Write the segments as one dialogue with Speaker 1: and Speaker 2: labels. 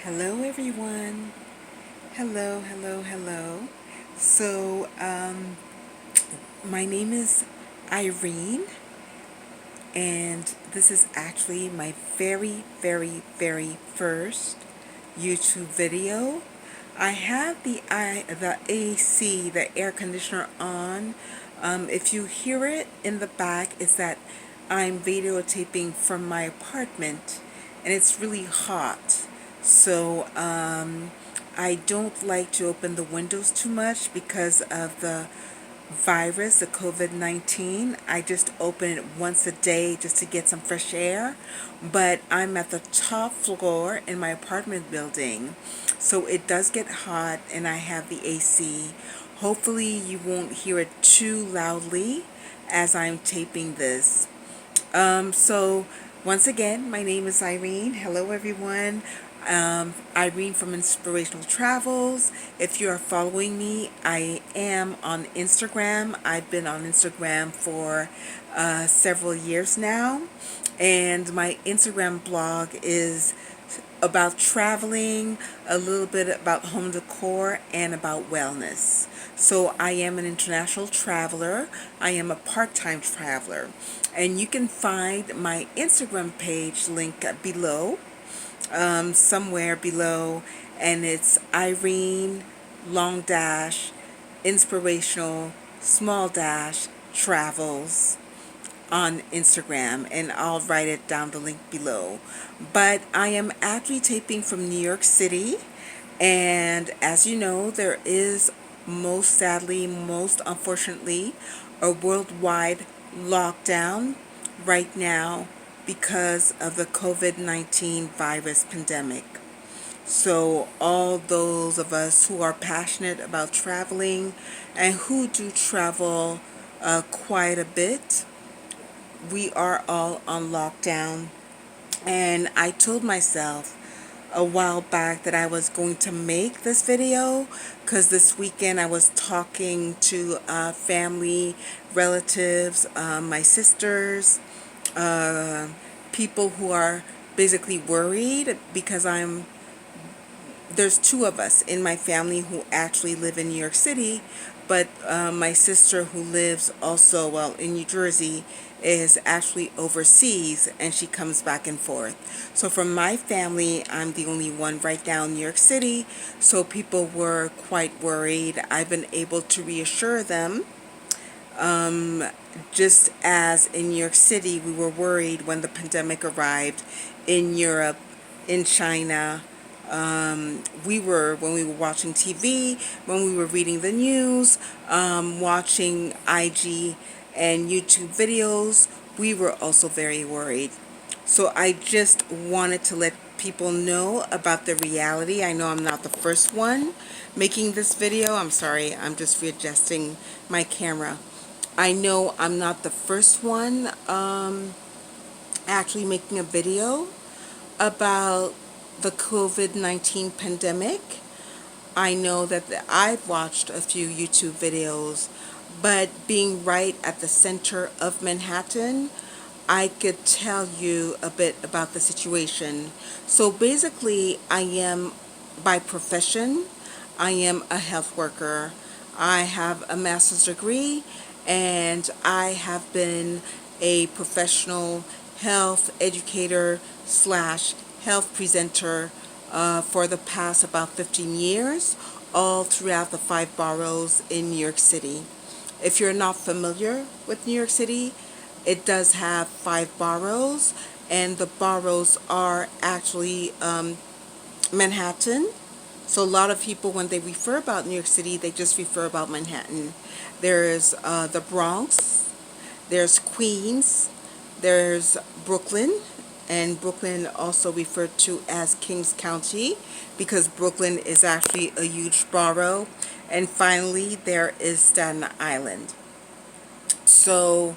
Speaker 1: Hello, everyone. Hello, hello, hello. So, my name is Irene, and this is actually my very first YouTube video. I have the AC, the air conditioner on. If you hear it in the back, it's that I'm videotaping from my apartment, and it's really hot. So I don't like to open the windows too much because of the virus, the COVID-19. I just open it once a day just to get some fresh air. But I'm at the top floor in my apartment building, so it does get hot and I have the AC. Hopefully you won't hear it too loudly as I'm taping this. So once again, my name is Irene. Hello, everyone. Irene from Inspirational Travels. If you are following me, I am on Instagram. I've been on Instagram for several years now, and my Instagram blog is about traveling, a little bit about home decor, and about wellness. So I am an international traveler. I am a part-time traveler. And you can find my Instagram page link below, somewhere below, and it's Irene long dash inspirational small dash travels on Instagram, and I'll write it down the link below. But I am actually taping from New York City, and as you know, there is most sadly, most unfortunately, a worldwide lockdown right now because of the COVID-19 virus pandemic. So all those of us who are passionate about traveling and who do travel quite a bit, we are all on lockdown. And I told myself a while back that I was going to make this video because this weekend I was talking to family, relatives, my sisters, uh, people who are basically worried because there's two of us in my family who actually live in New York City, but my sister who lives also, well, in New Jersey, is actually overseas and she comes back and forth. So from my family, I'm the only one right now in New York City, so people were quite worried. I've been able to reassure them, just as in New York City, we were worried when the pandemic arrived in Europe, in China. When we were watching TV, when we were reading the news, watching IG and YouTube videos, we were also very worried. So I just wanted to let people know about the reality. I know I'm not the first one making this video. I'm sorry, I'm just readjusting my camera. I know I'm not the first one actually making a video about the COVID-19 pandemic. I know that I've watched a few YouTube videos, but being right at the center of Manhattan, I could tell you a bit about the situation. So basically, I am, by profession, I am a health worker. I have a master's degree, and I have been a professional health educator slash health presenter for the past about 15 years, all throughout the five boroughs in New York City. If you're not familiar with New York City, it does have five boroughs, and the boroughs are actually Manhattan. So a lot of people, when they refer about New York City, they just refer about Manhattan. There's the Bronx, there's Queens, there's Brooklyn, and Brooklyn also referred to as Kings County because Brooklyn is actually a huge borough. And finally, there is Staten Island. So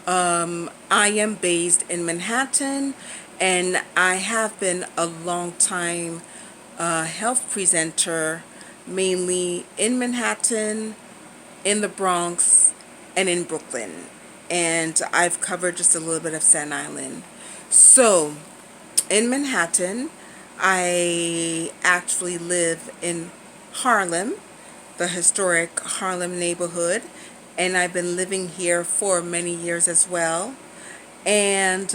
Speaker 1: I am based in Manhattan, and I have been a long time health presenter, mainly in Manhattan, in the Bronx, and in Brooklyn. And I've covered just a little bit of Staten Island. So, in Manhattan, I actually live in Harlem, the historic Harlem neighborhood, and I've been living here for many years as well. And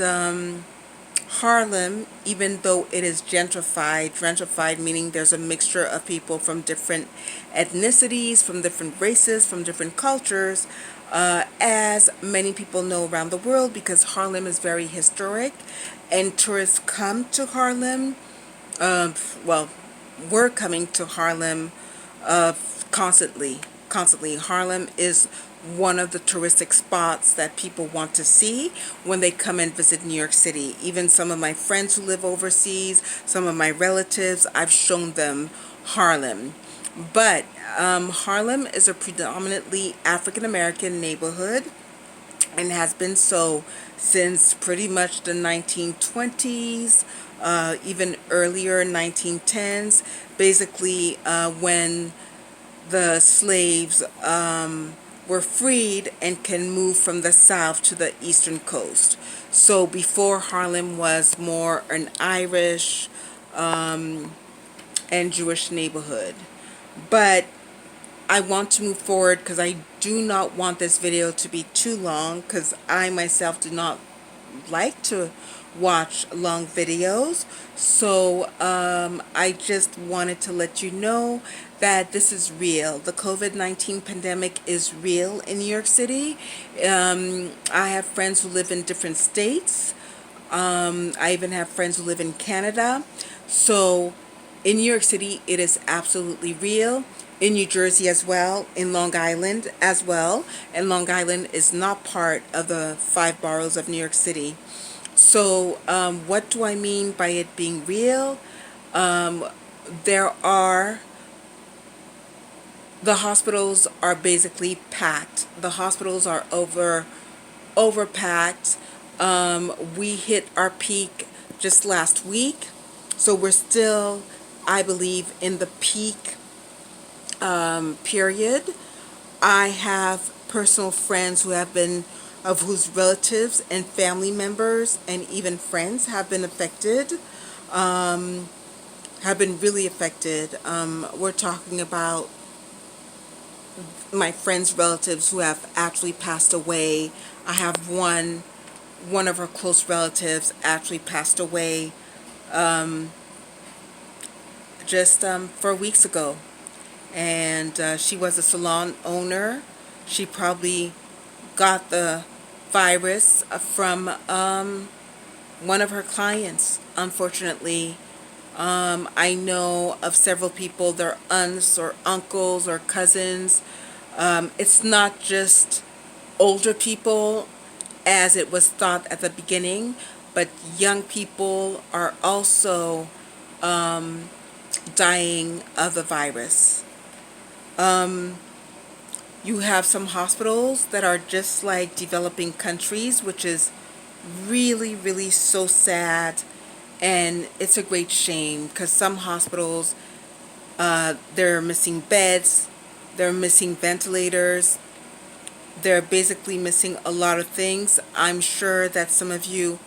Speaker 1: Harlem, even though it is gentrified meaning there's a mixture of people from different ethnicities, from different races, from different cultures, as many people know around the world, because Harlem is very historic and tourists come to Harlem. Uh, well, we're coming to Harlem uh, constantly. Constantly. Harlem is one of the touristic spots that people want to see when they come and visit New York City. Even some of my friends who live overseas, some of my relatives, I've shown them Harlem. But Harlem is a predominantly African American neighborhood and has been so since pretty much the 1920s, even earlier 1910s, basically when the slaves were freed and can move from the south to the eastern coast. So before, Harlem was more an Irish and Jewish neighborhood. But I want to move forward because I do not want this video to be too long, because I myself do not like to watch long videos. So I just wanted to let you know that this is real. The COVID-19 pandemic is real in New York City. I have friends who live in different states. I even have friends who live in Canada. So in New York City, it is absolutely real. In New Jersey as well, in Long Island as well. And Long Island is not part of the five boroughs of New York City. So what do I mean by it being real? Um, there are, the hospitals are basically packed. The hospitals are overpacked. We hit our peak just last week. So we're still, I believe, in the peak period. I have personal friends who have been, of whose relatives and family members and even friends have been affected, have been really affected. We're talking about my friends' relatives who have actually passed away. I have one of her close relatives actually passed away just 4 weeks ago. And she was a salon owner. She probably got the virus from one of her clients, unfortunately. I know of several people, their aunts or uncles or cousins. It's not just older people as it was thought at the beginning, but young people are also dying of the virus. You have some hospitals that are just like developing countries, which is really, really so sad. And it's a great shame because some hospitals, they're missing beds, they're missing ventilators, they're basically missing a lot of things. I'm sure that some of you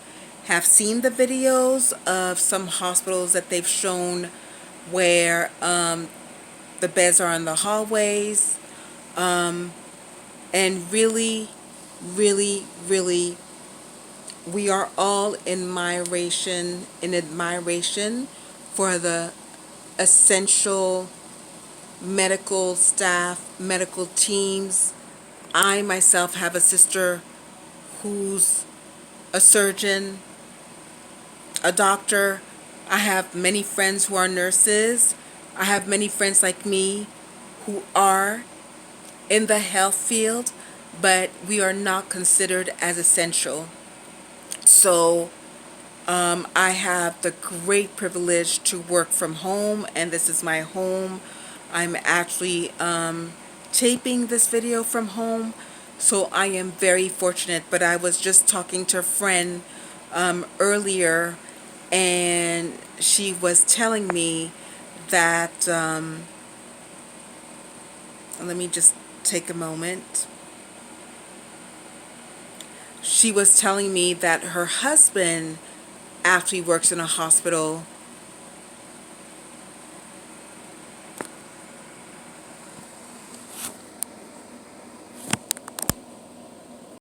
Speaker 1: have seen the videos of some hospitals that they've shown where the beds are in the hallways. And really, really, really, we are all in admiration for the essential medical staff, medical teams. I myself have a sister who's a surgeon, a doctor. I have many friends who are nurses. I have many friends like me who are in the health field, but we are not considered as essential. So I have the great privilege to work from home, and this is my home. I'm actually taping this video from home, so I am very fortunate. But I was just talking to a friend earlier, and she was telling me that, let me just take a moment. She was telling me that her husband actually works in a hospital